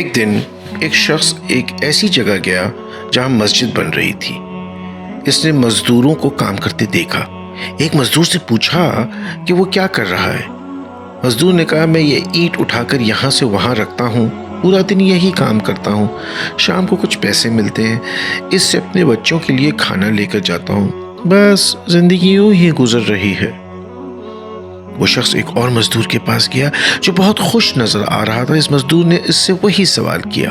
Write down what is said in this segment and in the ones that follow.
एक दिन एक शख्स एक ऐसी जगह गया जहां मस्जिद बन रही थी। इसने मजदूरों को काम करते देखा। एक मजदूर से पूछा कि वो क्या कर रहा है। मजदूर ने कहा, मैं ये ईंट उठाकर यहाँ से वहाँ रखता हूँ, पूरा दिन यही काम करता हूँ, शाम को कुछ पैसे मिलते हैं, इससे अपने बच्चों के लिए खाना लेकर जाता हूँ, बस जिंदगी यूं ही गुजर रही है। वो शख्स एक और मजदूर के पास गया जो बहुत खुश नजर आ रहा था। इस मजदूर ने इससे वही सवाल किया।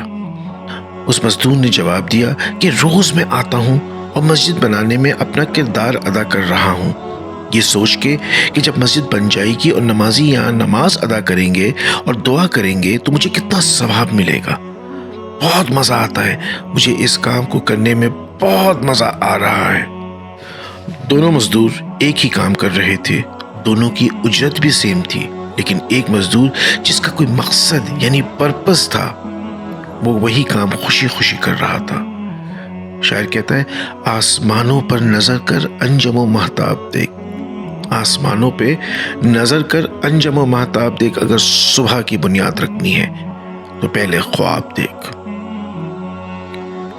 उस मजदूर ने जवाब दिया कि रोज मैं आता हूँ और मस्जिद बनाने में अपना किरदार अदा कर रहा हूँ, ये सोच के कि जब मस्जिद बन जाएगी और नमाजी यहाँ नमाज अदा करेंगे और दुआ करेंगे तो मुझे कितना सवाब मिलेगा। बहुत मजा आता है, मुझे इस काम को करने में बहुत मजा आ रहा है। दोनों मजदूर एक ही काम कर रहे थे, दोनों की उजरत भी सेम थी, लेकिन एक मजदूर जिसका कोई मकसद यानी पर्पस था, वो वही काम खुशी खुशी कर रहा था। शायर कहता है, आसमानों पर नजर कर अंजमो महताब देख, आसमानों पे नजर कर अंजमो महताब देख, अगर सुबह की बुनियाद रखनी है तो पहले ख्वाब देख।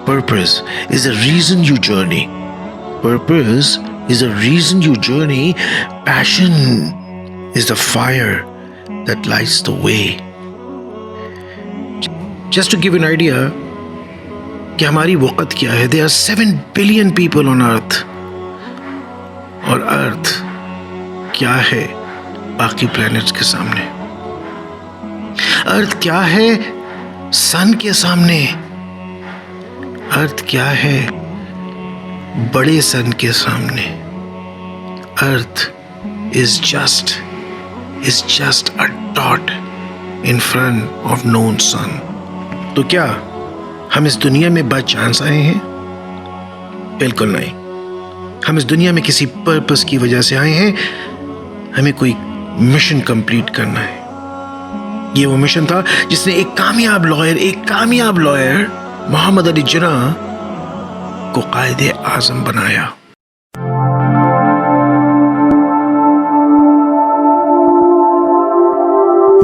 Purpose is the reason you journey. Purpose is the reason you journey. Passion is the fire that lights the way. Just to give an idea कि हमारी वक़्त क्या है, there are 7 billion people on earth, और अर्थ क्या है बाकी planets के सामने, अर्थ क्या है सन के सामने, अर्थ क्या है बड़े सन के सामने। अर्थ is just a dot in front of known sun. तो क्या हम इस दुनिया में बाय चांस आए हैं? बिल्कुल नहीं। हम इस दुनिया में किसी पर्पस की वजह से आए हैं। हमें कोई मिशन कंप्लीट करना है। ये वो मिशन था जिसने एक कामयाब लॉयर मोहम्मद अली जिन्ना को कायदे आजम बनाया।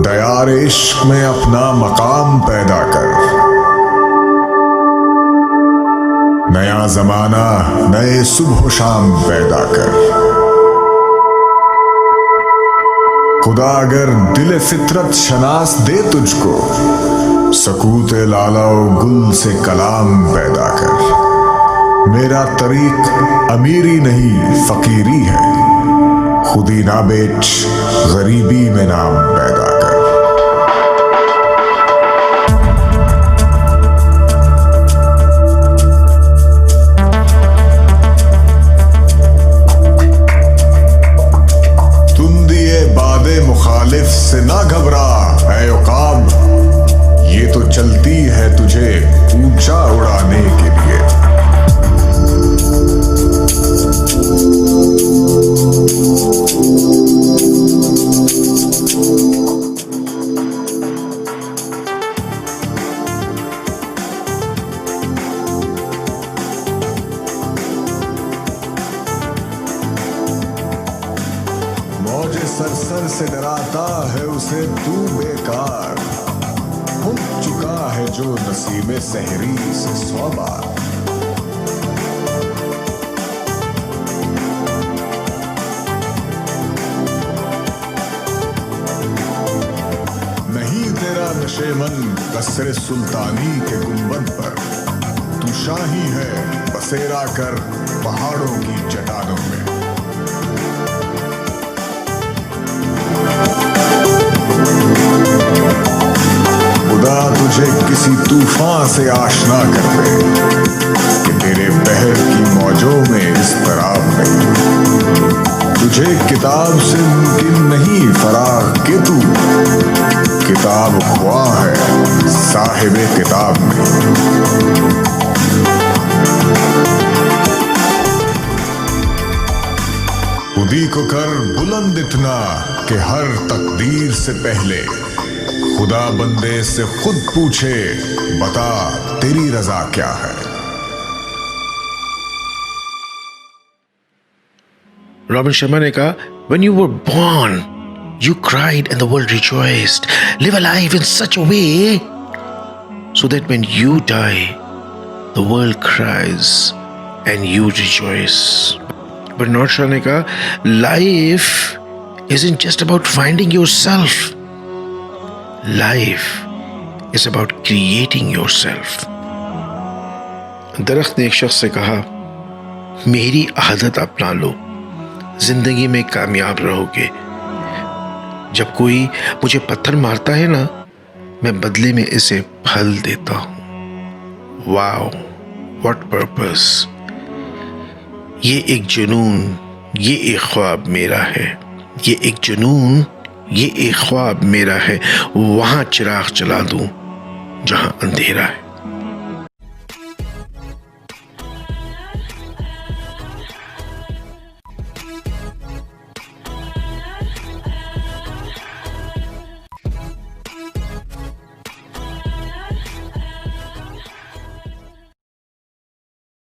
दयार इश्क में अपना मकाम पैदा कर, नया जमाना नए सुबह शाम पैदा कर। खुदा अगर दिल फितरत शनास दे तुझको, सकूत लाला गुल से कलाम पैदा कर। मेरा तरीक अमीरी नहीं फकीरी है, खुदी ना बेच गरीबी में नाम पैदा कर। तुम दिए बादे मुखालिफ से ना घबरा ऐ उकाब, ये तो चलती है तुझे ऊंचा उड़ाने के लिए। मौजे सरसर से डराता है उसे तू बेकार, उठ चुका है जो नसीबे सहरी से 100 बार। नहीं तेरा नशेमन कसरे सुल्तानी के गुंबद पर, तू शाही है बसेरा कर पहाड़ों की चट्टानों में। खुदा तुझे किसी तूफान से आशना कर दे कि तेरे बहर की मौजों में इज़्तिराब नहीं। तुझे किताब से मुमकिन नहीं फराग कि तू किताब ख्वाह है साहिबे किताब में। खुदी को कर बुलंद इतना कि हर तकदीर से पहले खुदा बंदे से खुद पूछे, बता तेरी रजा क्या है। रॉबिन शर्मा ने कहा, when you were born, you cried and the world rejoiced. Live a life in such a way so that when you die, the world cries and you rejoice. Bernard Shaw ने कहा, life isn't just about finding yourself. Life is about creating yourself. दरख्त ने एक शख्स से कहा, मेरी आदत अपना लो, जिंदगी में कामयाब रहोगे। जब कोई मुझे पत्थर मारता है ना, मैं बदले में इसे फल देता हूं। Wow, what purpose. ये एक जुनून, ये एक ख्वाब मेरा है। ये एक जुनून, ये एक ख्वाब मेरा है। वहां चिराग जला दूं जहां अंधेरा है।